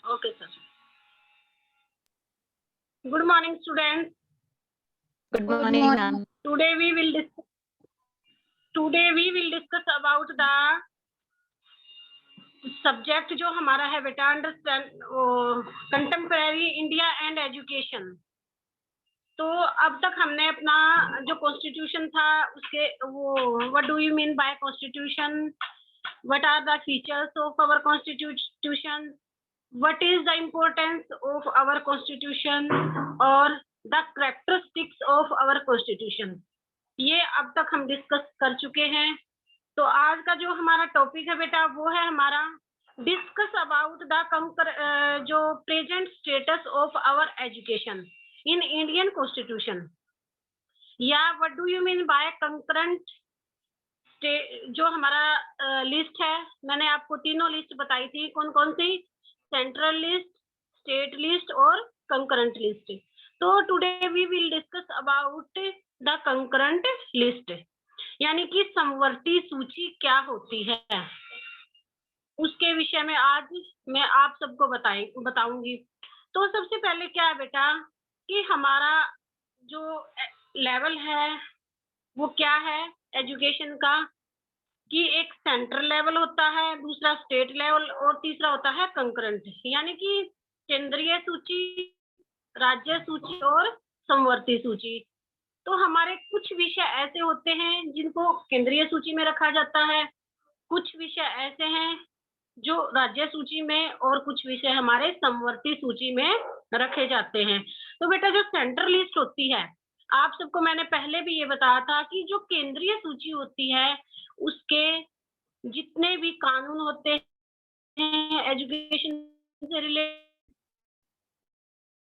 Okay, sir. Good morning, students. Good morning, ma'am. Today we will discuss about the subject जो हमारा है बेटा understand contemporary India and education. तो अब तक हमने अपना जो कॉन्स्टिट्यूशन था उसके वो what do you mean by constitution, what are the features of our constitution, what is the importance of our constitution और the characteristics of our constitution, ये अब तक हम डिस्कस कर चुके हैं। तो आज का जो हमारा टॉपिक है बेटा वो है हमारा डिस्कस अबाउट द जो present status of our education in Indian constitution, या what do you mean by concurrent. जो हमारा लिस्ट है, मैंने आपको तीनों लिस्ट बताई थी, कौन कौन सी, सेंट्रल लिस्ट, स्टेट लिस्ट और कंकरेंट लिस्ट। तो today we will discuss about the concurrent list, यानी कि समवर्ती सूची क्या होती है, उसके विषय में आज मैं आप सबको बताऊंगी। तो सबसे पहले क्या है बेटा कि हमारा जो लेवल है वो क्या है एजुकेशन का, कि एक सेंट्रल लेवल होता है, दूसरा स्टेट लेवल और तीसरा होता है कंकरेंट, यानी कि केंद्रीय सूची, राज्य सूची और समवर्ती सूची। तो हमारे कुछ विषय ऐसे होते हैं जिनको केंद्रीय सूची में रखा जाता है, कुछ विषय ऐसे हैं जो राज्य सूची में, और कुछ विषय हमारे समवर्ती सूची में रखे जाते हैं। तो बेटा जो सेंट्रल लिस्ट होती है, आप सबको मैंने पहले भी ये बताया था कि जो केंद्रीय सूची होती है उसके जितने भी कानून होते हैं एजुकेशन से रिलेटेड,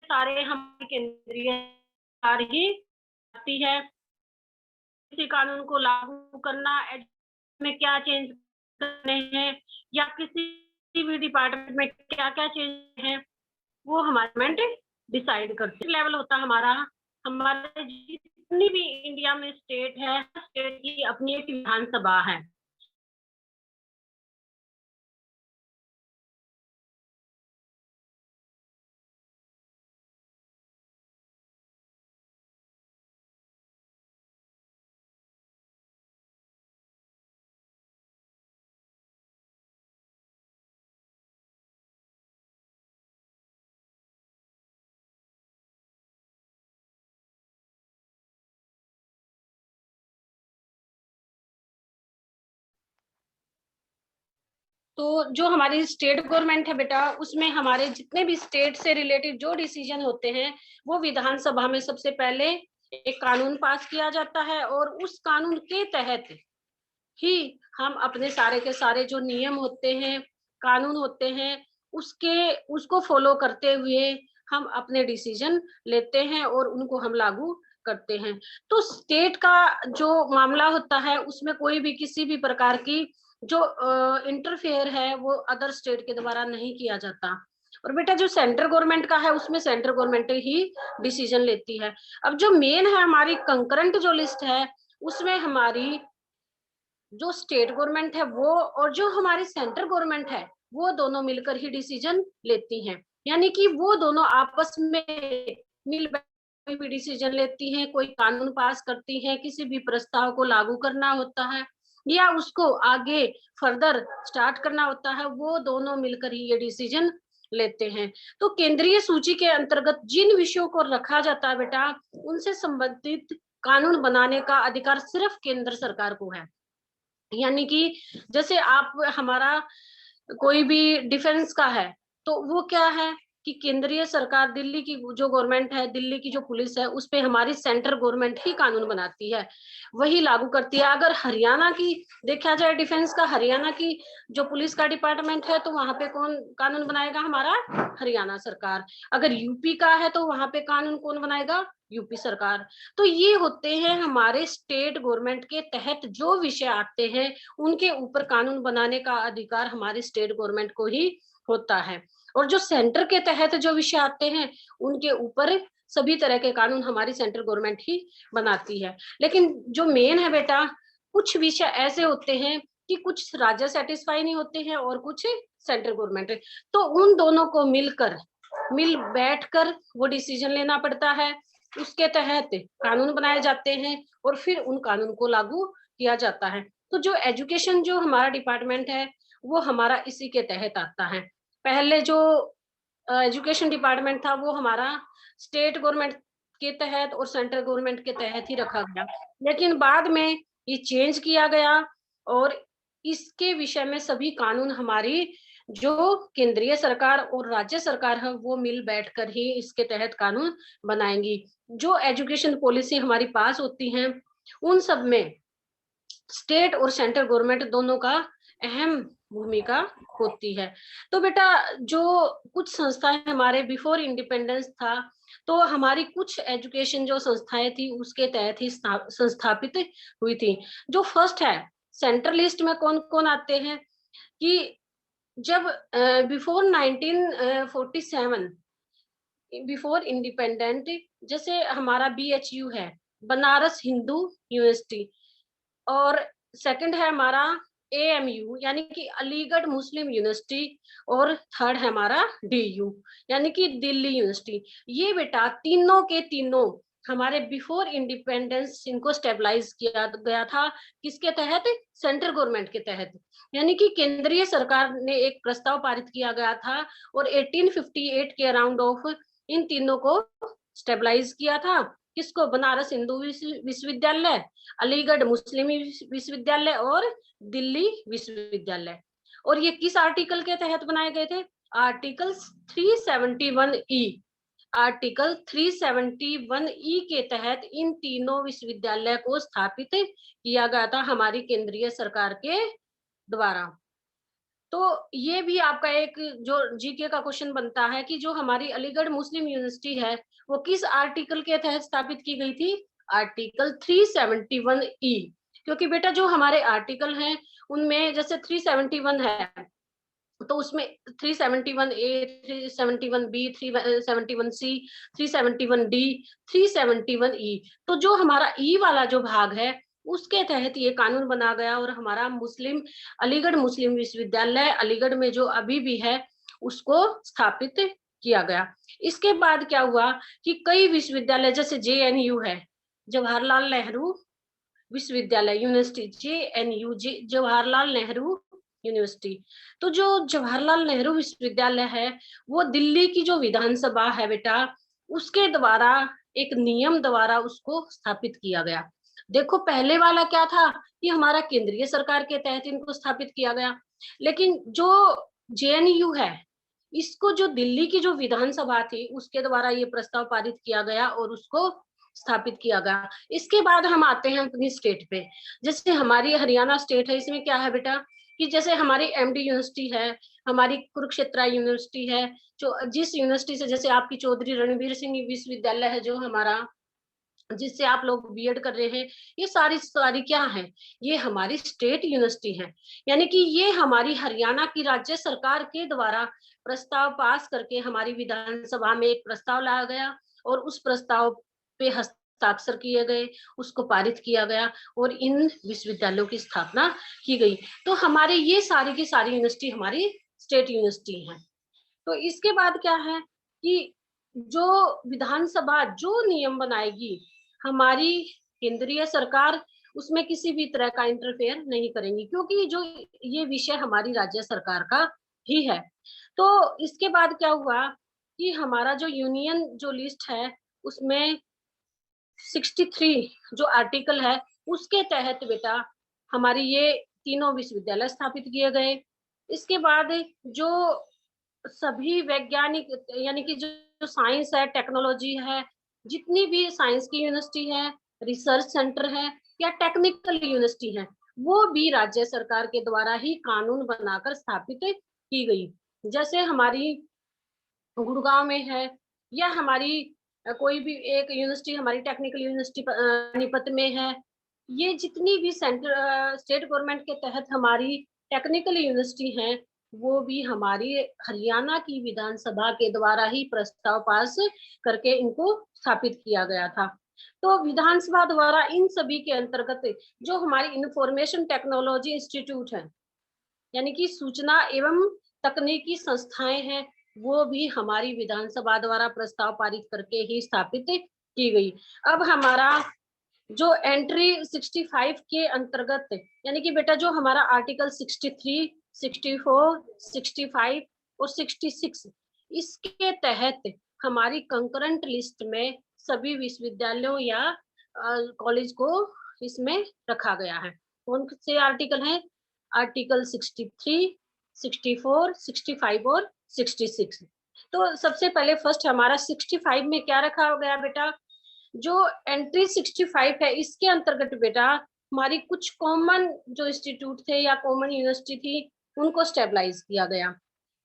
सारे हमारे केंद्रीय सरकार ही आती है। किसी कानून को लागू करना, में क्या चेंज करने हैं, या किसी भी डिपार्टमेंट में क्या क्या चेंज है, वो हमारा डिसाइड करते हैं। लेवल होता है हमारे जितनी भी इंडिया में स्टेट है, स्टेट की अपनी एक विधानसभा है। तो जो हमारी स्टेट गवर्नमेंट है बेटा, उसमें हमारे जितने भी स्टेट से रिलेटेड जो डिसीजन होते हैं वो विधानसभा में सबसे पहले एक कानून पास किया जाता है, और उस कानून के तहत ही हम अपने सारे के सारे जो नियम होते हैं, कानून होते हैं, उसको फॉलो करते हुए हम अपने डिसीजन लेते हैं और उनको हम लागू करते हैं। तो स्टेट का जो मामला होता है उसमें कोई भी किसी भी प्रकार की जो इंटरफेयर है वो अदर स्टेट के द्वारा नहीं किया जाता। और बेटा जो सेंट्रल गवर्नमेंट का है उसमें सेंट्रल गवर्नमेंट ही डिसीजन लेती है। अब जो मेन है हमारी कंकरेंट जो लिस्ट है, उसमें हमारी जो स्टेट गवर्नमेंट है वो और जो हमारी सेंट्रल गवर्नमेंट है वो दोनों मिलकर ही डिसीजन लेती हैं, यानी कि वो दोनों आपस में मिल भी डिसीजन लेती हैं, कोई कानून पास करती हैं, किसी भी प्रस्ताव को लागू करना होता है या उसको आगे फर्दर स्टार्ट करना होता है, वो दोनों मिलकर ही ये डिसीजन लेते हैं। तो केंद्रीय सूची के अंतर्गत जिन विषयों को रखा जाता है बेटा, उनसे संबंधित कानून बनाने का अधिकार सिर्फ केंद्र सरकार को है। यानी कि जैसे आप हमारा कोई भी डिफेंस का है तो वो क्या है कि केंद्रीय सरकार, दिल्ली की जो गवर्नमेंट है, दिल्ली की जो पुलिस है, उस पे हमारी सेंट्रल गवर्नमेंट ही कानून बनाती है, वही लागू करती है। अगर हरियाणा की देखा जाए डिफेंस का, हरियाणा की जो पुलिस का डिपार्टमेंट है तो वहां पे कौन कानून बनाएगा, हमारा हरियाणा सरकार। अगर यूपी का है तो वहां पे कानून कौन बनाएगा, यूपी सरकार। तो ये होते हैं हमारे स्टेट गवर्नमेंट के तहत जो विषय आते हैं, उनके ऊपर कानून बनाने का अधिकार हमारे स्टेट गवर्नमेंट को ही होता है। और जो सेंटर के तहत जो विषय आते हैं उनके ऊपर सभी तरह के कानून हमारी सेंट्रल गवर्नमेंट ही बनाती है। लेकिन जो मेन है बेटा, कुछ विषय ऐसे होते हैं कि कुछ राज्य सेटिस्फाई नहीं होते हैं और कुछ सेंट्रल गवर्नमेंट। तो उन दोनों को मिल बैठकर वो डिसीजन लेना पड़ता है, उसके तहत कानून बनाए जाते हैं और फिर उन कानून को लागू किया जाता है। तो जो एजुकेशन जो हमारा डिपार्टमेंट है वो हमारा इसी के तहत आता है। पहले जो एजुकेशन डिपार्टमेंट था वो हमारा स्टेट गवर्नमेंट के तहत और सेंट्रल गवर्नमेंट के तहत ही रखा गया, लेकिन बाद में ये चेंज किया गया और इसके विषय में सभी कानून हमारी जो केंद्रीय सरकार और राज्य सरकार है वो मिल बैठकर ही इसके तहत कानून बनाएंगी। जो एजुकेशन पॉलिसी हमारी पास होती है उन सब में स्टेट और सेंट्रल गवर्नमेंट दोनों का अहम भूमिका होती है। तो बेटा जो कुछ संस्थाएं हमारे बिफोर इंडिपेंडेंस था, तो हमारी कुछ एजुकेशन जो संस्थाएं थी उसके तहत ही संस्थापित हुई थी। जो फर्स्ट है, सेंट्रल लिस्ट में कौन कौन आते हैं कि जब बिफोर 1947 बिफोर इंडिपेंडेंट, जैसे हमारा BHU है, बनारस हिंदू यूनिवर्सिटी, और सेकंड है हमारा AMU यानी कि अलीगढ़ मुस्लिम यूनिवर्सिटी, और थर्ड है हमारा DU यानी कि दिल्ली यूनिवर्सिटी। ये बेटा तीनों के तीनों हमारे बिफोर इंडिपेंडेंस इनको स्टेबलाइज किया गया था। किसके तहत? सेंट्रल गवर्नमेंट के तहत, यानी कि केंद्रीय सरकार ने एक प्रस्ताव पारित किया गया था और 1858 के अराउंड ऑफ इन तीनों को स्टेबलाइज किया था। किसको? बनारस हिंदू विश्वविद्यालय, अलीगढ़ मुस्लिम विश्वविद्यालय और दिल्ली विश्वविद्यालय। और ये किस आर्टिकल के तहत बनाए गए थे? Article 371E। आर्टिकल 371E के तहत इन तीनों विश्वविद्यालय को स्थापित किया गया था हमारी केंद्रीय सरकार के द्वारा। तो ये भी आपका एक जो जीके का क्वेश्चन बनता है कि जो हमारी अलीगढ़ मुस्लिम यूनिवर्सिटी है वो किस आर्टिकल के तहत स्थापित की गई थी? Article 371E। क्योंकि बेटा जो हमारे आर्टिकल हैं उनमें जैसे 371 है तो उसमें 371A, 371B, 371C, 371D, 371E, तो जो हमारा E वाला जो भाग है उसके तहत ये कानून बना गया और हमारा अलीगढ़ मुस्लिम विश्वविद्यालय अलीगढ़ में जो अभी भी है उसको स्थापित किया गया। इसके बाद क्या हुआ कि कई विश्वविद्यालय जैसे JNU है, जवाहरलाल नेहरू विश्वविद्यालय university, JNU Jawaharlal Nehru university. तो जो जवाहरलाल नेहरू विश्वविद्यालय है वो दिल्ली की जो विधानसभा है बेटा उसके द्वारा एक नियम द्वारा उसको स्थापित किया गया। देखो पहले वाला क्या था कि हमारा केंद्रीय सरकार के तहत इनको स्थापित किया गया, लेकिन जो JNU है इसको जो दिल्ली की जो विधानसभा थी उसके द्वारा ये प्रस्ताव पारित किया गया और उसको स्थापित किया गया। इसके बाद हम आते हैं अपनी स्टेट पे। जैसे हमारी हरियाणा स्टेट है, इसमें क्या है बेटा कि जैसे हमारी MD यूनिवर्सिटी है, हमारी कुरुक्षेत्र यूनिवर्सिटी है, जो जिस यूनिवर्सिटी से जैसे आपकी चौधरी रणवीर सिंह विश्वविद्यालय है जो हमारा जिससे आप लोग B.Ed कर रहे हैं, ये सारी क्या है? ये हमारी स्टेट यूनिवर्सिटी है। यानी कि ये हमारी हरियाणा की राज्य सरकार के द्वारा प्रस्ताव पास करके हमारी विधानसभा में एक प्रस्ताव लाया गया और उस प्रस्ताव पे हस्ताक्षर किए गए, उसको पारित किया गया और इन विश्वविद्यालयों की स्थापना की गई। तो हमारे ये सारी की सारी यूनिवर्सिटी हमारी स्टेट यूनिवर्सिटी है। तो इसके बाद क्या है कि जो विधानसभा जो नियम बनाएगी हमारी केंद्रीय सरकार उसमें किसी भी तरह का इंटरफेयर नहीं करेंगी, क्योंकि जो ये विषय हमारी राज्य सरकार का ही है। तो इसके बाद क्या हुआ कि हमारा जो यूनियन जो लिस्ट है उसमें 63 जो आर्टिकल है उसके तहत बेटा हमारी ये तीनों विश्वविद्यालय स्थापित किए गए। इसके बाद जो सभी वैज्ञानिक यानी कि जो साइंस है, टेक्नोलॉजी है, जितनी भी साइंस की यूनिवर्सिटी है, रिसर्च सेंटर है या टेक्निकल यूनिवर्सिटी है, वो भी राज्य सरकार के द्वारा ही कानून बनाकर स्थापित की गई। जैसे हमारी गुड़गांव में है या हमारी कोई भी एक यूनिवर्सिटी हमारी टेक्निकल यूनिवर्सिटी पानीपत में है, ये जितनी भी सेंटर स्टेट गवर्नमेंट के तहत हमारी टेक्निकल यूनिवर्सिटी है वो भी हमारी हरियाणा की विधानसभा के द्वारा ही प्रस्ताव पास करके इनको स्थापित किया गया था। तो विधानसभा द्वारा इन सभी के अंतर्गत जो हमारी इंफॉर्मेशन टेक्नोलॉजी इंस्टीट्यूट है यानी कि सूचना एवं तकनीकी संस्थाएं हैं वो भी हमारी विधानसभा द्वारा प्रस्ताव पारित करके ही स्थापित की गई। अब हमारा जो एंट्री 65 के अंतर्गत, यानी कि बेटा जो हमारा आर्टिकल 63, 64, 65 और 66, इसके तहत हमारी कंकरेंट लिस्ट में सभी विश्वविद्यालयों या कॉलेज को इसमें रखा गया है। कौन से आर्टिकल हैं? आर्टिकल 63, 64, 65 और 66। तो सबसे पहले फर्स्ट हमारा 65 में क्या रखा गया बेटा? जो एंट्री 65 है इसके अंतर्गत बेटा हमारी कुछ कॉमन जो इंस्टीट्यूट थे या कॉमन यूनिवर्सिटी थी उनको स्टेबलाइज किया गया।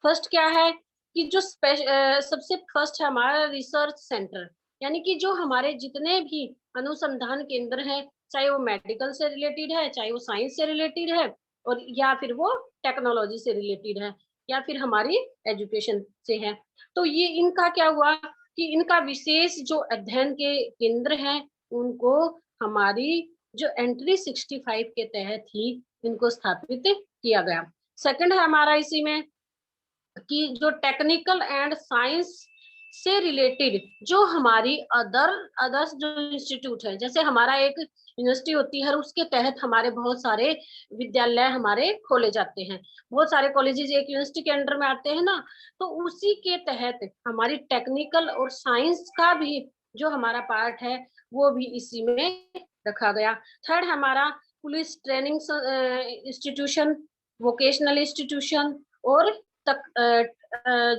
फर्स्ट क्या है कि जो सबसे फर्स्ट है हमारा रिसर्च सेंटर, यानी कि जो हमारे जितने भी अनुसंधान केंद्र हैं, चाहे वो मेडिकल से रिलेटेड है, चाहे वो साइंस से रिलेटेड है, और या फिर वो टेक्नोलॉजी से रिलेटेड है, या फिर हमारी एजुकेशन से है, तो ये इनका क्या हुआ कि इनका विशेष जो अध्ययन के केंद्र हैं उनको हमारी जो एंट्री 65 के तहत ही इनको स्थापित किया गया। सेकंड है हमारा इसी में कि जो टेक्निकल एंड साइंस से रिलेटेड जो हमारी अदर्स जो इंस्टीट्यूट है, जैसे हमारा एक यूनिवर्सिटी होती है उसके तहत हमारे बहुत सारे विद्यालय हमारे खोले जाते हैं, बहुत सारे कॉलेजेस एक यूनिवर्सिटी के अंडर में आते हैं ना, तो उसी के तहत हमारी टेक्निकल और साइंस का भी जो हमारा पार्ट है वो भी इसी में रखा गया। थर्ड हमारा police training institution, vocational institution और तक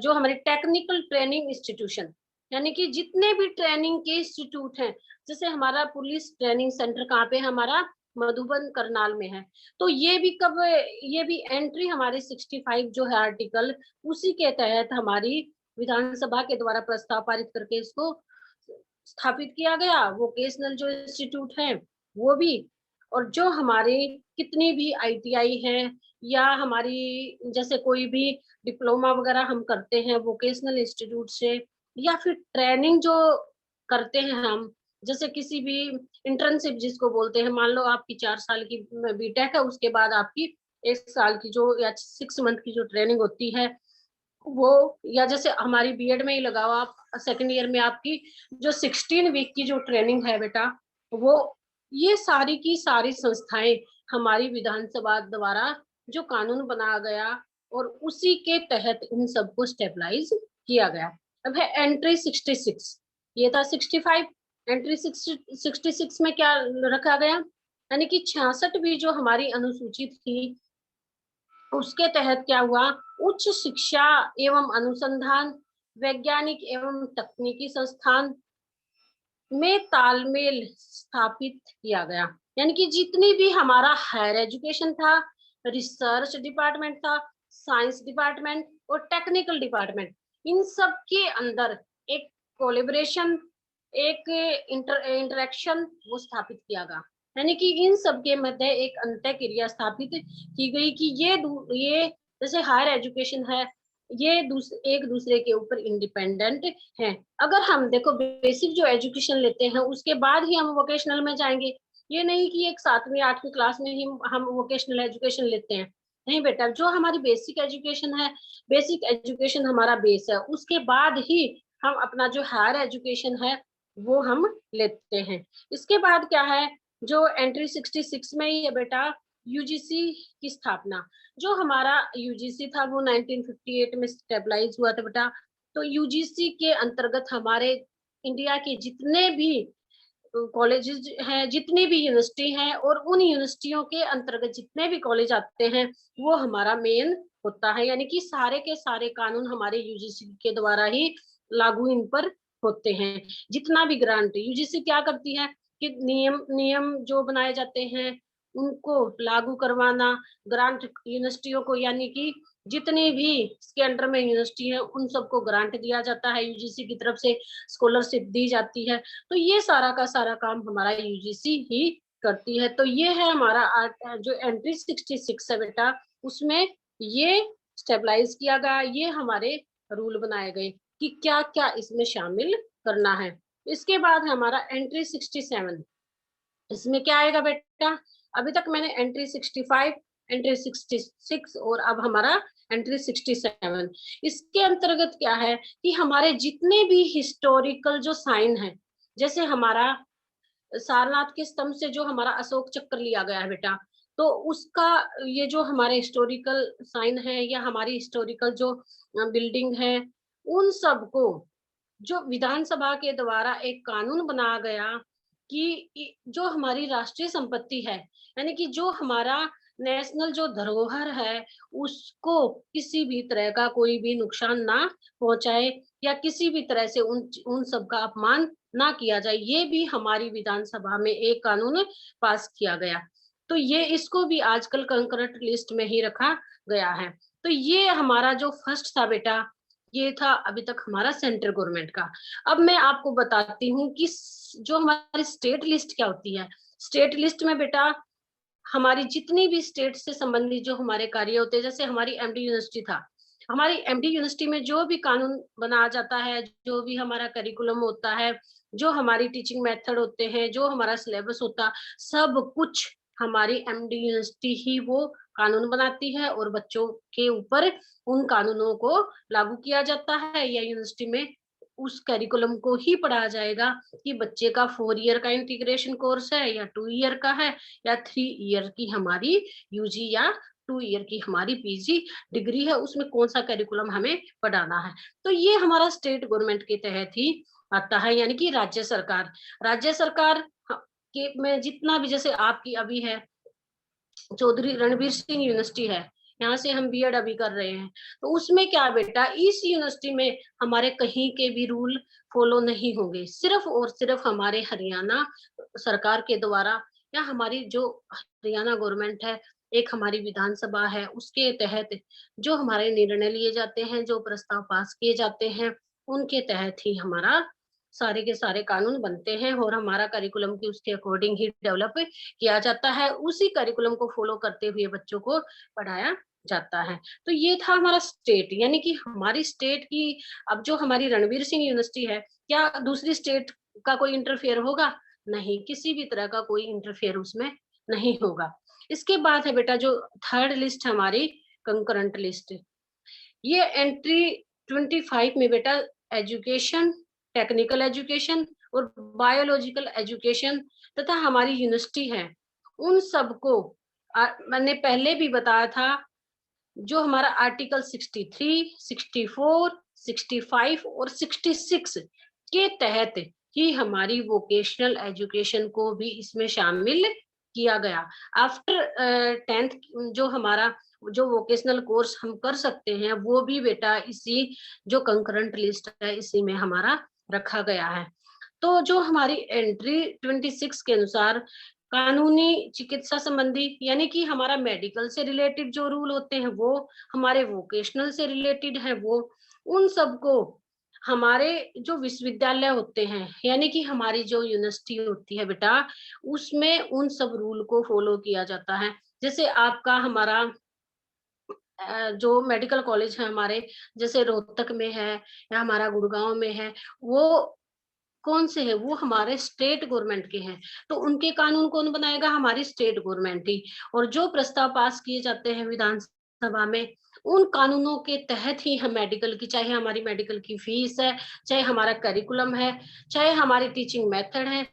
जो हमारी टेक्निकल ट्रेनिंग इंस्टीट्यूशन, यानी कि जितने भी ट्रेनिंग के इंस्टीट्यूट हैं, जैसे हमारा पुलिस ट्रेनिंग सेंटर कहाँ पे हमारा मधुबन करनाल में है, तो ये भी कब, ये भी एंट्री हमारे 65 जो है आर्टिकल उसी के तहत हमारी विधानसभा के द्वारा प्रस्ताव पारित करके इसको स्थापित किया गया। वोकेशनल जो इंस्टीट्यूट है वो भी, और जो हमारे कितनी भी आईटीआई है या हमारी जैसे कोई भी डिप्लोमा वगैरह हम करते हैं वोकेशनल इंस्टीट्यूट से, या फिर ट्रेनिंग जो करते हैं हम, जैसे किसी भी इंटर्नशिप जिसको बोलते हैं, मान लो आपकी 4 साल की बीटेक है, उसके बाद आपकी 1 साल की जो या 6 मंथ की जो ट्रेनिंग होती है वो, या जैसे हमारी बीएड में ही लगाओ आप, सेकंड ईयर में आपकी जो 16 वीक की जो ट्रेनिंग है बेटा वो, ये सारी की सारी संस्थाएं हमारी विधानसभा द्वारा जो कानून बनाया गया और उसी के तहत इन सबको स्टेबलाइज किया गया। अब है एंट्री 66, ये था 65। एंट्री 66 में क्या रखा गया, यानी कि 66वीं जो हमारी अनुसूची थी उसके तहत क्या हुआ, उच्च शिक्षा एवं अनुसंधान, वैज्ञानिक एवं तकनीकी संस्थान में तालमेल स्थापित किया गया, यानी कि जितनी भी हमारा हायर एजुकेशन था, रिसर्च डिपार्टमेंट था, साइंस डिपार्टमेंट और टेक्निकल डिपार्टमेंट, इन सब के अंदर एक कोलेबोरेशन, एक इंटरेक्शन वो स्थापित किया गया, यानी कि इन सब के मध्य एक अंतः क्रिया स्थापित की गई कि ये जैसे हायर एजुकेशन है ये एक दूसरे के ऊपर इंडिपेंडेंट हैं। अगर हम देखो बेसिक जो एजुकेशन लेते हैं उसके बाद ही हम वोकेशनल में जाएंगे, ये नहीं कि एक 7वीं 8वीं क्लास में ही हम वोकेशनल एजुकेशन लेते हैं, नहीं बेटा, जो हमारी बेसिक एजुकेशन है, बेसिक एजुकेशन हमारा बेस है, उसके बाद ही हम अपना जो हायर एजुकेशन है वो हम लेते हैं। इसके बाद क्या है, जो एंट्री 66 में ही है बेटा यूजीसी की स्थापना, जो हमारा यूजीसी था वो 1958 में स्टेबलाइज हुआ था बेटा, तो यूजीसी के अंतर्गत हमारे इंडिया के जितने भी कॉलेजेस हैं, जितनी भी यूनिवर्सिटी हैं और उन यूनिवर्सिटियों के अंतर्गत जितने भी कॉलेज आते हैं वो हमारा मेन होता है, यानी कि सारे के सारे कानून हमारे यूजीसी के द्वारा ही लागू इन पर होते हैं। जितना भी ग्रांट यूजीसी क्या करती है कि नियम जो बनाए जाते हैं उनको लागू करवाना, ग्रांट यूनिवर्सिटियों को, यानी कि जितनी भी इसके अंडर में यूनिवर्सिटी है उन सबको ग्रांट दिया जाता है, यूजीसी की तरफ से स्कॉलरशिप दी जाती है, तो ये सारा का सारा काम हमारा यूजीसी ही करती है। तो ये है हमारा जो एंट्री 66 है बेटा, उसमें ये स्टेबलाइज किया गया, ये हमारे रूल बनाए गए कि क्या क्या इसमें शामिल करना है। इसके बाद हमारा एंट्री 67, इसमें क्या आएगा बेटा, अभी तक मैंने एंट्री 65, एंट्री 66 और अब हमारा एंट्री 67। इसके अंतर्गत क्या है कि हमारे जितने भी हिस्टोरिकल जो साइन है, जैसे हमारा सारनाथ के स्तंभ से जो हमारा अशोक चक्र लिया गया है बेटा, तो उसका ये जो हमारे हिस्टोरिकल साइन है या हमारी हिस्टोरिकल जो बिल्डिंग है, उन सबको जो विधानसभा के द्वारा एक कानून बनाया गया कि जो हमारी राष्ट्रीय संपत्ति है, यानी कि जो हमारा नेशनल जो धरोहर है, उसको किसी भी तरह का कोई भी नुकसान ना पहुंचाए या किसी भी तरह से उन सब का अपमान ना किया जाए, ये भी हमारी विधानसभा में एक कानून पास किया गया। तो ये इसको भी आजकल कंकरेंट लिस्ट में ही रखा गया है। तो ये हमारा जो फर्स्ट था बेटा, ये था अभी तक हमारा सेंट्रल गवर्नमेंट का। अब मैं आपको बताती हूँ कि जो हमारी स्टेट लिस्ट क्या होती है। स्टेट लिस्ट में बेटा हमारी जितनी भी स्टेट से संबंधित जो हमारे कार्य होते हैं, जैसे हमारी एमडी यूनिवर्सिटी था, हमारी एमडी यूनिवर्सिटी में जो भी कानून बनाया जाता है, जो भी हमारा करिकुलम होता है, जो हमारी टीचिंग मेथड होते हैं, जो हमारा सिलेबस होता, सब कुछ हमारी एमडी यूनिवर्सिटी ही वो कानून बनाती है और बच्चों के ऊपर उन कानूनों को लागू किया जाता है, या यूनिवर्सिटी में उस करिकुलम को ही पढ़ाया जाएगा कि बच्चे का 4 ईयर का इंटीग्रेशन कोर्स है या 2 ईयर का है या 3 ईयर की हमारी यूजी या 2 ईयर की हमारी पीजी डिग्री है, उसमें कौन सा करिकुलम हमें पढ़ाना है। तो ये हमारा स्टेट गवर्नमेंट के तहत ही आता है, यानी कि राज्य सरकार। राज्य सरकार के में जितना भी, जैसे आपकी अभी है चौधरी रणवीर सिंह यूनिवर्सिटी है, यहाँ से हम बीएड अभी कर रहे हैं, तो उसमें क्या बेटा, इस यूनिवर्सिटी में हमारे कहीं के भी रूल फॉलो नहीं होंगे, सिर्फ और सिर्फ हमारे हरियाणा सरकार के द्वारा या हमारी जो हरियाणा गवर्नमेंट है, एक हमारी विधानसभा है, उसके तहत जो हमारे निर्णय लिए जाते हैं, जो प्रस्ताव पास किए जाते हैं, उनके तहत ही हमारा सारे के सारे कानून बनते हैं और हमारा करिकुलम की उसके अकॉर्डिंग ही डेवलप किया जाता है, उसी करिकुलम को फॉलो करते हुए बच्चों को पढ़ाया जाता है। तो ये था हमारा स्टेट, यानी कि हमारी स्टेट की अब जो हमारी रणवीर सिंह यूनिवर्सिटी है, क्या दूसरी स्टेट का कोई इंटरफेयर होगा? नहीं, किसी भी तरह का कोई इंटरफेयर उसमें नहीं होगा। इसके बाद है बेटा जो थर्ड लिस्ट हमारी कंकरेंट लिस्ट, ये एंट्री 25 में बेटा एजुकेशन, टेक्निकल एजुकेशन और बायोलॉजिकल एजुकेशन तथा हमारी यूनिवर्सिटी है, उन सबको मैंने पहले भी बताया था, जो हमारा आर्टिकल 63, 64, 65 और 66 के तहत ही हमारी वोकेशनल एजुकेशन को भी इसमें शामिल किया गया। आफ्टर 10th जो हमारा जो वोकेशनल कोर्स हम कर सकते हैं, वो भी बेटा इसी जो कंकरेंट लिस्ट है, इसी में हमारा रखा गया है। तो जो हमारी एंट्री 26 के अनुसार कानूनी चिकित्सा संबंधी, यानी कि हमारा मेडिकल से रिलेटेड जो रूल होते हैं, वो हमारे वोकेशनल से रिलेटेड है, वो उन सबको हमारे जो विश्वविद्यालय होते हैं, यानी कि हमारी जो यूनिवर्सिटी होती है बेटा, उसमें उन सब रूल को फॉलो किया जाता है। जैसे आपका हमारा जो मेडिकल कॉलेज है हमारे, जैसे रोहतक में है या हमारा गुड़गांव में है, वो कौन से है, वो हमारे स्टेट गवर्नमेंट के हैं, तो उनके कानून कौन बनाएगा? हमारी स्टेट गवर्नमेंट ही। और जो प्रस्ताव पास किए जाते हैं विधानसभा में, उन कानूनों के तहत ही हम मेडिकल की, चाहे हमारी मेडिकल की फीस है, चाहे हमारा करिकुलम है, चाहे हमारी टीचिंग मेथड है,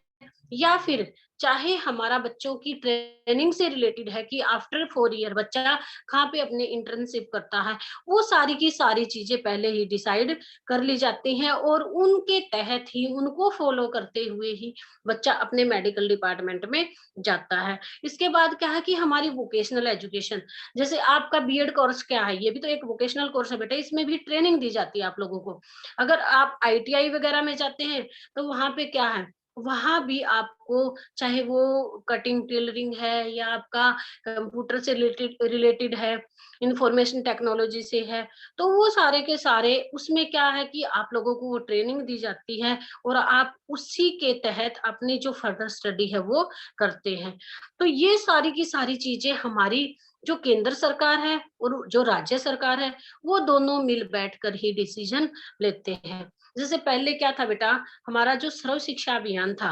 या फिर चाहे हमारा बच्चों की ट्रेनिंग से रिलेटेड है कि आफ्टर 4 ईयर बच्चा कहाँ पे अपने इंटर्नशिप करता है, वो सारी की सारी चीजें पहले ही डिसाइड कर ली जाती हैं और उनके तहत ही, उनको फॉलो करते हुए ही बच्चा अपने मेडिकल डिपार्टमेंट में जाता है। इसके बाद क्या है कि हमारी वोकेशनल एजुकेशन, जैसे आपका बीएड कोर्स क्या है, ये भी तो एक वोकेशनल कोर्स है बेटा, इसमें भी ट्रेनिंग दी जाती है आप लोगों को। अगर आप आईटीआई वगैरह में जाते हैं, तो वहां पे क्या है, वहां भी आपको, चाहे वो कटिंग टेलरिंग है या आपका कंप्यूटर से रिलेटेड है, इंफॉर्मेशन टेक्नोलॉजी से है, तो वो सारे के सारे उसमें क्या है कि आप लोगों को वो ट्रेनिंग दी जाती है और आप उसी के तहत अपनी जो फर्दर स्टडी है वो करते हैं। तो ये सारी की सारी चीजें हमारी जो केंद्र सरकार है और जो राज्य सरकार है, वो दोनों मिल बैठकर ही डिसीजन लेते हैं। जैसे पहले क्या था बेटा, हमारा जो सर्व शिक्षा अभियान था,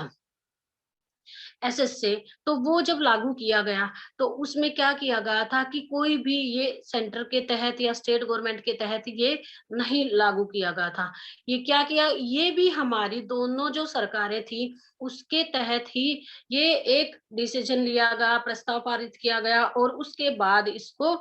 एसएस से, तो वो जब लागू किया गया तो उसमें क्या किया गया था कि कोई भी ये सेंटर के तहत या स्टेट गवर्नमेंट के तहत ये नहीं लागू किया गया था। ये क्या किया, ये भी हमारी दोनों जो सरकारें थी उसके तहत ही ये एक डिसीजन लिया गया, प्रस्ताव पारित किया गया और उसके बाद इसको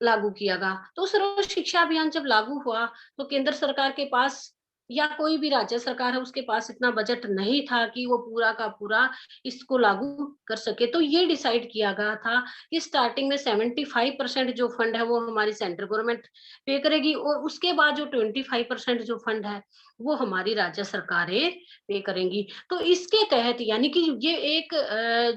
लागू किया गया। तो सर्व शिक्षा अभियान जब लागू हुआ तो केंद्र सरकार के पास या कोई भी राज्य सरकार है उसके पास इतना बजट नहीं था कि वो पूरा का पूरा इसको लागू कर सके। तो ये डिसाइड किया गया था कि स्टार्टिंग में 75% जो फंड है वो हमारी सेंट्रल गवर्नमेंट पे करेगी और उसके बाद जो 25% जो फंड है वो हमारी राज्य सरकारें पे करेंगी। तो इसके तहत यानी कि ये एक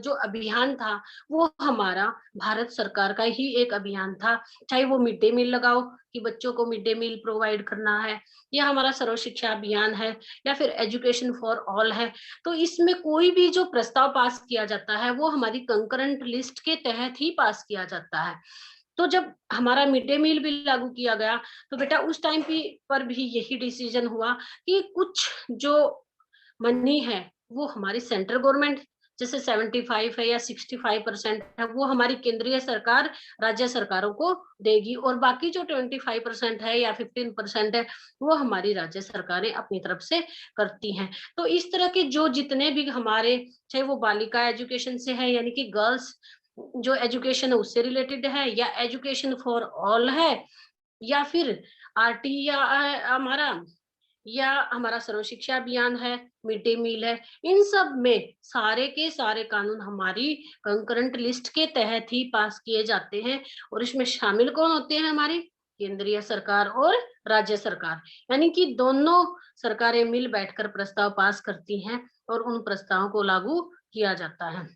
जो अभियान था वो हमारा भारत सरकार का ही एक अभियान था। चाहे वो मिड डे मील लगाओ कि बच्चों को मिड डे मील प्रोवाइड करना है, या हमारा सर्व शिक्षा अभियान है, या फिर एजुकेशन फॉर ऑल है। तो इसमें कोई भी जो प्रस्ताव पास किया जाता है वो हमारी कंकरेंट लिस्ट के तहत ही पास किया जाता है। तो जब हमारा मिड डे मील भी लागू किया गया तो बेटा उस टाइम पर भी यही डिसीजन हुआ कि कुछ जो मनी है वो हमारी सेंट्रल गवर्नमेंट, जैसे 75 है या 65% है वो हमारी केंद्रीय सरकार राज्य सरकारों को देगी, और बाकी जो 25% है या 15% है वो हमारी राज्य सरकारें अपनी तरफ से करती हैं। तो इस तरह के जो जितने भी हमारे, चाहे वो बालिका एजुकेशन से है यानी कि गर्ल्स जो एजुकेशन है उससे रिलेटेड है, या एजुकेशन फॉर ऑल है, या फिर आरटी या हमारा या हमारा सर्व शिक्षा अभियान है, मिड डे मील है, इन सब में सारे के सारे कानून हमारी कंकरेंट लिस्ट के तहत ही पास किए जाते हैं। और इसमें शामिल कौन होते हैं, हमारी केंद्रीय सरकार और राज्य सरकार, यानी कि दोनों सरकारें मिल बैठकर प्रस्ताव पास करती हैं और उन प्रस्तावों को लागू किया जाता है।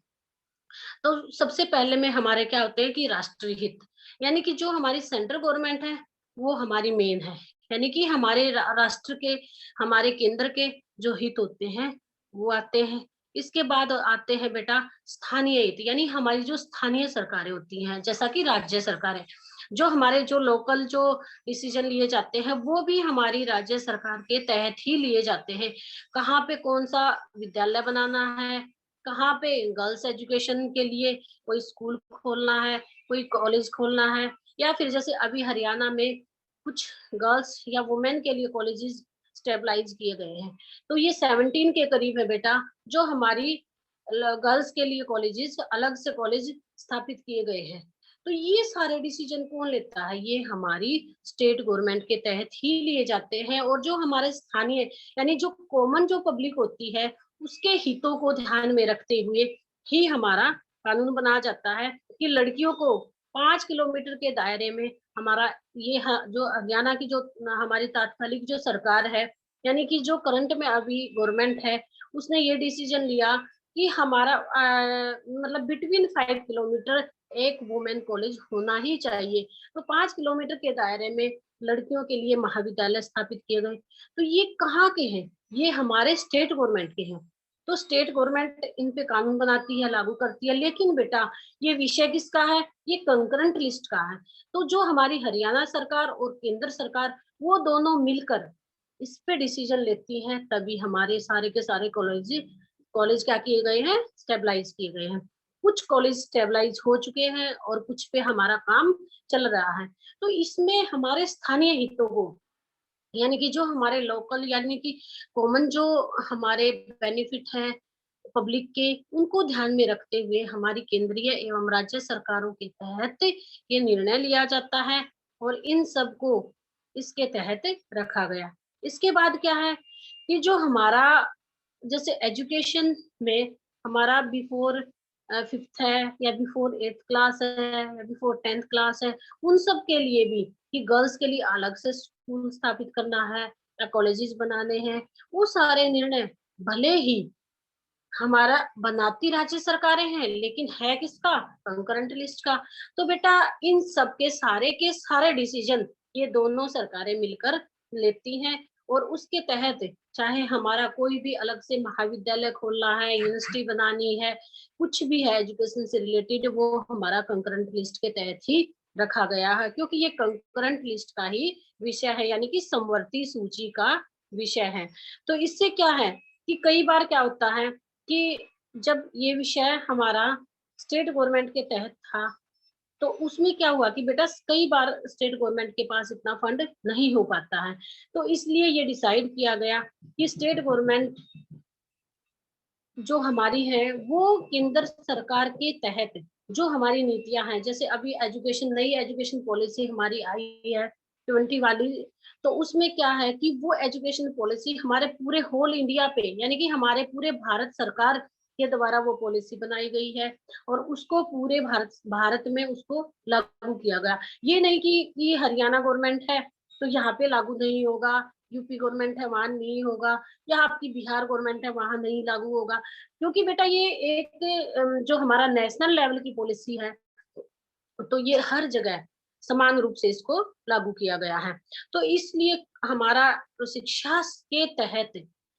तो सबसे पहले में हमारे क्या होते हैं कि राष्ट्रीय हित, यानी कि जो हमारी सेंट्रल गवर्नमेंट है वो हमारी मेन है, यानी कि हमारे राष्ट्र के, हमारे केंद्र के जो हित होते हैं वो आते हैं। इसके बाद आते हैं बेटा स्थानीय हित, यानी हमारी जो स्थानीय सरकारें होती हैं जैसा कि राज्य सरकारें, जो हमारे जो लोकल जो डिसीजन लिए जाते हैं वो भी हमारी राज्य सरकार के तहत ही लिए जाते हैं। कहाँ पे कौन सा विद्यालय बनाना है, कहाँ पे गर्ल्स एजुकेशन के लिए कोई स्कूल खोलना है, कोई कॉलेज खोलना है, या फिर जैसे अभी हरियाणा में कुछ गर्ल्स या वुमेन के लिए कॉलेजेस स्टेबलाइज किए गए हैं। तो ये 17 के करीब है बेटा, जो हमारी गर्ल्स के लिए कॉलेजेस अलग से कॉलेज स्थापित किए गए हैं। तो ये सारे डिसीजन कौन लेता है, ये हमारी स्टेट गवर्नमेंट के तहत ही लिए जाते हैं। और जो हमारे स्थानीय यानी जो कॉमन जो पब्लिक होती है उसके हितों को ध्यान में रखते हुए ही हमारा कानून बनाया जाता है कि लड़कियों को 5 किलोमीटर के दायरे में हमारा ये जो हरियाणा की जो हमारी तात्कालिक जो सरकार है, यानी कि जो करंट में अभी गवर्नमेंट है, उसने ये डिसीजन लिया कि हमारा मतलब बिटवीन 5 किलोमीटर एक वुमेन कॉलेज होना ही चाहिए। तो 5 किलोमीटर के दायरे में लड़कियों के लिए महाविद्यालय स्थापित किए गए। तो ये कहाँ के हैं, ये हमारे स्टेट गवर्नमेंट के हैं। तो स्टेट गवर्नमेंट इन पे कानून बनाती है, लागू करती है। लेकिन बेटा ये विषय किसका है, ये कंकरेंट लिस्ट का है। तो जो हमारी हरियाणा सरकार और केंद्र सरकार वो दोनों मिलकर इस पे डिसीजन लेती हैं, तभी हमारे सारे के सारे कॉलेज कॉलेज क्या किए गए हैं, स्टेबलाइज किए गए हैं। कुछ कॉलेज स्टेबलाइज हो चुके हैं और कुछ पे हमारा काम चल रहा है। तो इसमें हमारे स्थानीय हितों को, यानी कि जो हमारे लोकल यानी कि कॉमन जो हमारे बेनिफिट है पब्लिक के, उनको ध्यान में रखते हुए हमारी केंद्रीय एवं राज्य सरकारों के तहत ये निर्णय लिया जाता है और इन सब को इसके तहत रखा गया। इसके बाद क्या है कि जो हमारा जैसे एजुकेशन में हमारा बिफोर 5th है या बिफोर 8th क्लास है या बिफोर 10th क्लास है, उन सब के लिए भी कि गर्ल्स के लिए अलग से स्कूल स्थापित करना है या कॉलेजेस बनाने हैं, वो सारे निर्णय भले ही हमारा बनाती राज्य सरकारें हैं लेकिन है किसका, कंकरेंट लिस्ट का। तो बेटा इन सब के सारे डिसीजन ये दोनों सरकारें मिलकर लेती हैं और उसके तहत चाहे हमारा कोई भी अलग से महाविद्यालय खोलना है, यूनिवर्सिटी बनानी है, कुछ भी है एजुकेशन से रिलेटेड, वो हमारा कंकरेंट लिस्ट के तहत ही रखा गया है, क्योंकि ये कंकरेंट लिस्ट का ही विषय है, यानी कि समवर्ती सूची का विषय है। तो इससे क्या है कि कई बार क्या होता है कि जब ये विषय हमारा स्टेट गवर्नमेंट के तहत था, तो उसमें क्या हुआ कि बेटा कई बार स्टेट गवर्नमेंट के पास इतना फंड नहीं हो पाता है, तो इसलिए ये डिसाइड किया गया कि स्टेट गवर्नमेंट जो हमारी है वो केंद्र सरकार के तहत जो हमारी नीतियां हैं, जैसे अभी एजुकेशन नई एजुकेशन पॉलिसी हमारी आई है 20 वाली, तो उसमें क्या है कि वो एजुकेशन पॉलिसी हमारे पूरे होल इंडिया पे, यानी कि हमारे पूरे भारत सरकार के द्वारा वो पॉलिसी बनाई गई है और उसको पूरे भारत भारत में उसको लागू किया गया। ये नहीं कि हरियाणा गवर्नमेंट है तो यहाँ पे लागू नहीं होगा, यूपी गवर्नमेंट है वहां नहीं होगा, या आपकी बिहार गवर्नमेंट है वहां नहीं लागू होगा, क्योंकि बेटा ये एक जो हमारा नेशनल लेवल की पॉलिसी है, तो ये हर जगह समान रूप से इसको लागू किया गया है। तो इसलिए हमारा तो शिक्षा के तहत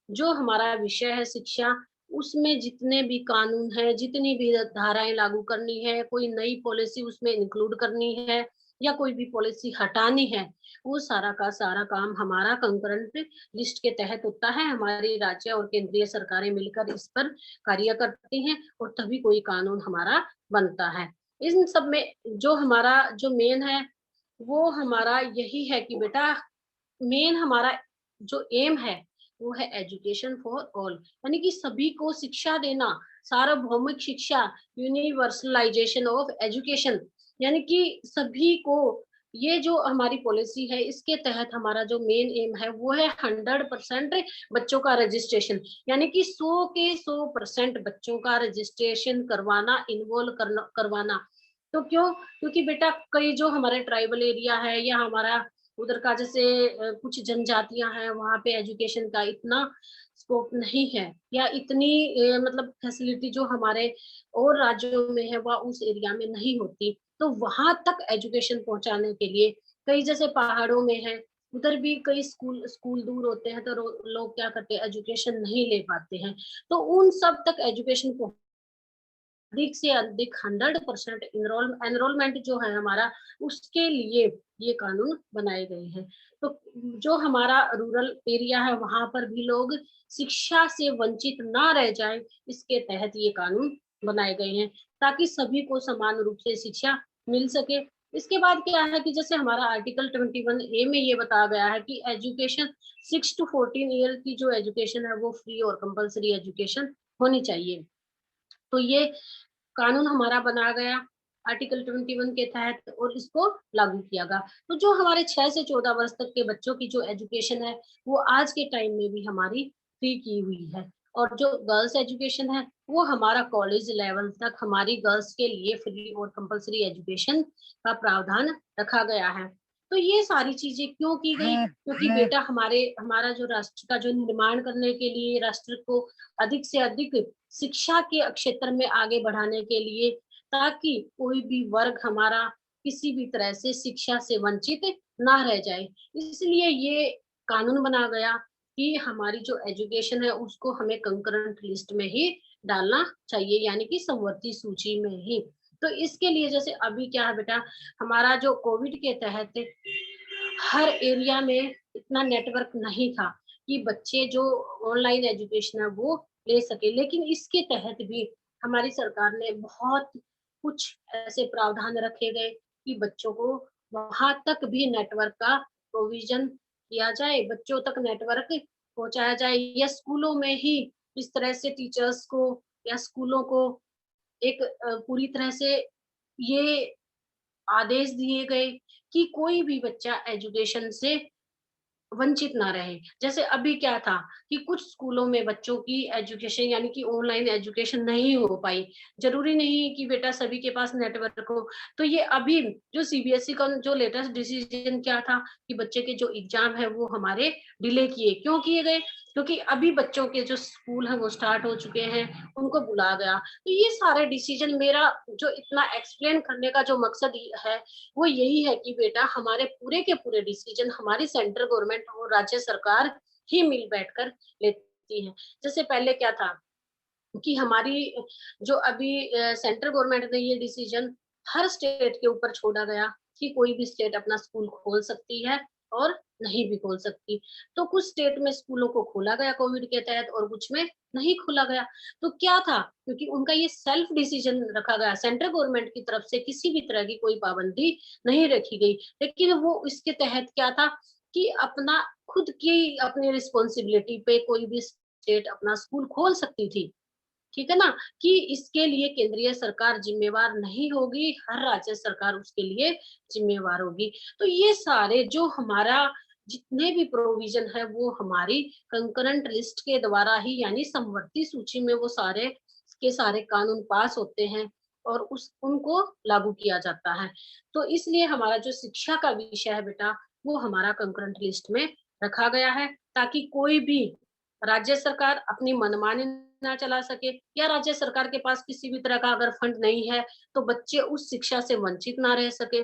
जो हमारा विषय है शिक्षा, उसमें जितने भी कानून है, जितनी भी धाराएं लागू करनी है, कोई नई पॉलिसी उसमें इंक्लूड करनी है या कोई भी पॉलिसी हटानी है, वो सारा का सारा काम हमारा कंकरेंट लिस्ट के तहत होता है। हमारी राज्य और केंद्रीय सरकारें मिलकर इस पर कार्य करती हैं और तभी कोई कानून हमारा बनता है। इन सब में जो हमारा जो मेन है वो हमारा यही है कि बेटा मेन हमारा जो एम है वो है एजुकेशन फॉर ऑल, यानी कि सभी को शिक्षा देना, सार्वभौमिक शिक्षा, यूनिवर्सलाइजेशन ऑफ एजुकेशन, यानी कि सभी को। ये जो हमारी पॉलिसी है इसके तहत हमारा जो मेन एम है वो है 100% बच्चों का रजिस्ट्रेशन, यानी कि 100% बच्चों का रजिस्ट्रेशन करवाना, इन्वॉल्व करवाना। तो क्यों? क्योंकि बेटा कई जो हमारे ट्राइबल एरिया है या हमारा उधर का जैसे कुछ जनजातियां हैं, वहां पे एजुकेशन का इतना स्कोप नहीं है या इतनी मतलब फैसिलिटी जो हमारे और राज्यों में है वह उस एरिया में नहीं होती, तो वहां तक एजुकेशन पहुंचाने के लिए कई जैसे पहाड़ों में है, उधर भी कई स्कूल स्कूल दूर होते हैं, तो लोग क्या करते हैं एजुकेशन नहीं ले पाते हैं, तो उन सब तक एजुकेशन अधिक से अधिक 100% एनरोलमेंट जो है हमारा, उसके लिए ये कानून बनाए गए हैं। तो जो हमारा रूरल एरिया है वहां पर भी लोग शिक्षा से वंचित ना रह जाए, इसके तहत ये कानून बनाए गए हैं ताकि सभी को समान रूप से शिक्षा मिल सके। इसके बाद क्या है कि जैसे हमारा आर्टिकल 21A में ये बताया गया है कि एजुकेशन 6 to 14 ईयर की जो एजुकेशन है वो फ्री और कंपलसरी एजुकेशन होनी चाहिए। तो ये कानून हमारा बना गया आर्टिकल 21 के तहत और इसको लागू किया गया। तो जो हमारे 6 से 14 वर्ष तक के बच्चों की जो एजुकेशन है वो आज के टाइम में भी हमारी फ्री की हुई है, और जो गर्ल्स एजुकेशन है वो हमारा कॉलेज लेवल तक हमारी गर्ल्स के लिए फ्री और कंपलसरी एजुकेशन का प्रावधान रखा गया है। तो ये सारी चीजें क्यों की गई? क्योंकि बेटा हमारा जो राष्ट्र का जो निर्माण करने के लिए, राष्ट्र को अधिक से अधिक शिक्षा के क्षेत्र में आगे बढ़ाने के लिए, ताकि कोई भी वर्ग हमारा किसी भी तरह से शिक्षा से वंचित ना रह जाए, इसलिए ये कानून बना गया कि हमारी जो एजुकेशन है उसको हमें कंकरेंट लिस्ट में ही डालना चाहिए, यानी कि समवर्ती सूची में ही। तो इसके लिए जैसे अभी क्या है बेटा, हमारा जो कोविड के तहत हर एरिया में इतना नेटवर्क नहीं था कि बच्चे जो ऑनलाइन एजुकेशन है वो ले सके, लेकिन इसके तहत भी हमारी सरकार ने बहुत कुछ ऐसे प्रावधान रखे गए कि बच्चों को वहां तक भी नेटवर्क का प्रोविजन किया जाए, बच्चों तक नेटवर्क पहुंचाया जाए, या स्कूलों में ही इस तरह से टीचर्स को या स्कूलों को एक पूरी तरह से ये आदेश दिए गए कि कोई भी बच्चा एजुकेशन से वंचित ना रहे। जैसे अभी क्या था कि कुछ स्कूलों में बच्चों की एजुकेशन यानी कि ऑनलाइन एजुकेशन नहीं हो पाई। ज़रूरी नहीं कि बेटा सभी के पास नेटवर्क हो। तो ये अभी जो सीबीएसई का जो लेटेस्ट डिसीजन क्या था कि बच्चे के जो एग्ज़ाम है वो हमारे डिले किए। क्यों किए गए? क्योंकि अभी बच्चों के जो स्कूल हैं वो स्टार्ट हो चुके हैं, उनको बुलाया गया। तो ये सारे डिसीजन मेरा जो इतना एक्सप्लेन करने का जो मकसद है वो यही है कि बेटा हमारे पूरे के पूरे डिसीजन हमारी सेंट्रल गवर्नमेंट और राज्य सरकार ही मिल बैठकर लेती है। जैसे पहले क्या था कि हमारी जो अभी सेंट्रल गवर्नमेंट ने ये डिसीजन हर स्टेट के ऊपर छोड़ा गया कि कोई भी स्टेट अपना स्कूल खोल सकती है और नहीं भी खोल सकती। तो कुछ स्टेट में स्कूलों को खोला गया कोविड के तहत और कुछ में नहीं खोला गया। तो क्या था, क्योंकि उनका ये सेल्फ डिसीजन रखा गया, सेंट्रल गवर्नमेंट की तरफ से किसी भी तरह की कोई पाबंदी नहीं रखी गई। लेकिन वो इसके तहत क्या था कि अपना खुद की अपनी रिस्पॉन्सिबिलिटी पे कोई भी स्टेट अपना स्कूल खोल सकती थी, ठीक है ना? कि इसके लिए केंद्रीय सरकार जिम्मेवार नहीं होगी, हर राज्य सरकार उसके लिए जिम्मेवार होगी। तो ये सारे जो हमारा जितने भी प्रोविजन है वो हमारी कंकरेंट लिस्ट के द्वारा ही, यानी समवर्ती सूची में वो सारे के सारे कानून पास होते हैं और उस उनको लागू किया जाता है। तो इसलिए हमारा जो शिक्षा का विषय है बेटा, वो हमारा कंकरेंट लिस्ट में रखा गया है, ताकि कोई भी राज्य सरकार अपनी मनमानी ना चला सके, या राज्य सरकार के पास किसी भी तरह का अगर फंड नहीं है तो बच्चे उस शिक्षा से वंचित ना रह सके।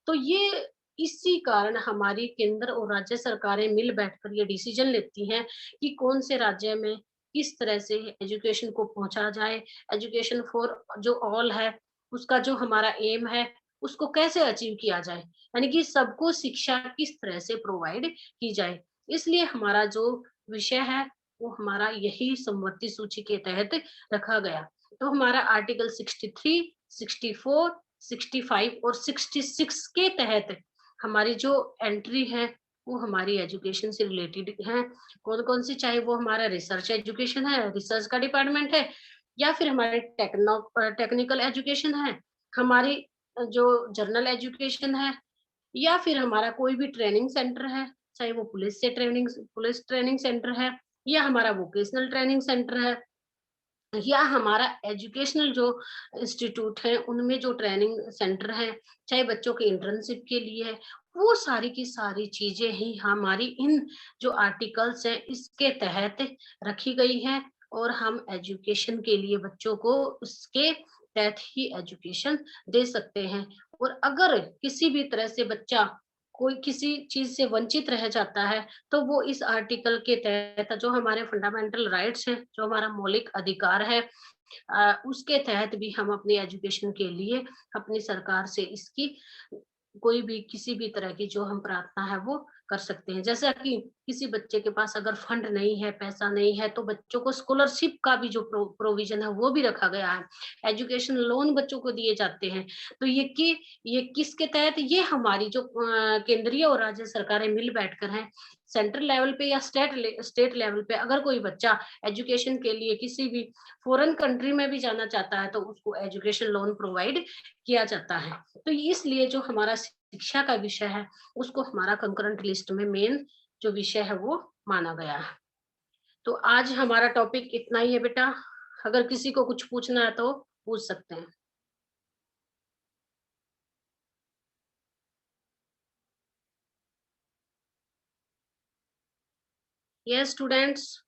तो ये इसी कारण हमारी केंद्र और राज्य सरकारें मिल बैठकर ये डिसीजन लेती हैं कि कौन से राज्य में किस तरह से एजुकेशन को पहुंचा जाए। एजुकेशन फॉर जो ऑल है, उसका जो हमारा एम है, उसको कैसे अचीव किया जाए, यानी कि सबको शिक्षा किस तरह से प्रोवाइड की जाए। इसलिए हमारा जो विषय है वो हमारा यही समवर्ती सूची के तहत रखा गया। तो हमारा आर्टिकल 63, 64, 65 और 66 के तहत हमारी जो एंट्री है वो हमारी एजुकेशन से रिलेटेड है। कौन-कौन सी, चाहे वो हमारा रिसर्च एजुकेशन है, रिसर्च का डिपार्टमेंट है, या फिर हमारे टेक्निकल एजुकेशन है, हमारी जो जर्नल एजुकेशन है, या फिर हमारा कोई भी ट्रेनिंग सेंटर है, चाहे वो पुलिस ट्रेनिंग सेंटर है, या हमारा वोकेशनल ट्रेनिंग सेंटर है, या हमारा एजुकेशनल जो इंस्टीट्यूट है उनमें जो ट्रेनिंग सेंटर है, चाहे बच्चों के इंटर्नशिप के लिए है, वो सारी की सारी चीजें ही हमारी इन जो आर्टिकल्स हैं इसके तहत रखी गई हैं। और हम एजुकेशन के लिए बच्चों को उसके तहत ही एजुकेशन दे सकते हैं। और अगर किसी भी तरह से बच्चा कोई किसी चीज से वंचित रह जाता है, तो वो इस आर्टिकल के तहत जो हमारे फंडामेंटल राइट्स हैं, जो हमारा मौलिक अधिकार है, उसके तहत भी हम अपनी एजुकेशन के लिए अपनी सरकार से इसकी कोई भी किसी भी तरह की जो हम प्रार्थना है वो कर सकते हैं। जैसा कि किसी बच्चे के पास अगर फंड नहीं है, पैसा नहीं है, तो बच्चों को स्कॉलरशिप का भी जो प्रोविजन है वो भी रखा गया है। एजुकेशन लोन बच्चों को दिए जाते हैं। तो ये किसके तहत, ये हमारी जो केंद्रीय और राज्य सरकारें मिल बैठकर हैं, सेंट्रल लेवल पे या स्टेट लेवल पे अगर कोई बच्चा एजुकेशन के लिए किसी भी फॉरेन कंट्री में भी जाना चाहता है तो उसको एजुकेशन लोन प्रोवाइड किया जाता है। तो इसलिए जो हमारा शिक्षा का विषय है उसको हमारा कंकरेंट लिस्ट में मेन जो विषय है वो माना गया है। तो आज हमारा टॉपिक इतना ही है बेटा। अगर किसी को कुछ पूछना है तो पूछ सकते हैं। Yes students.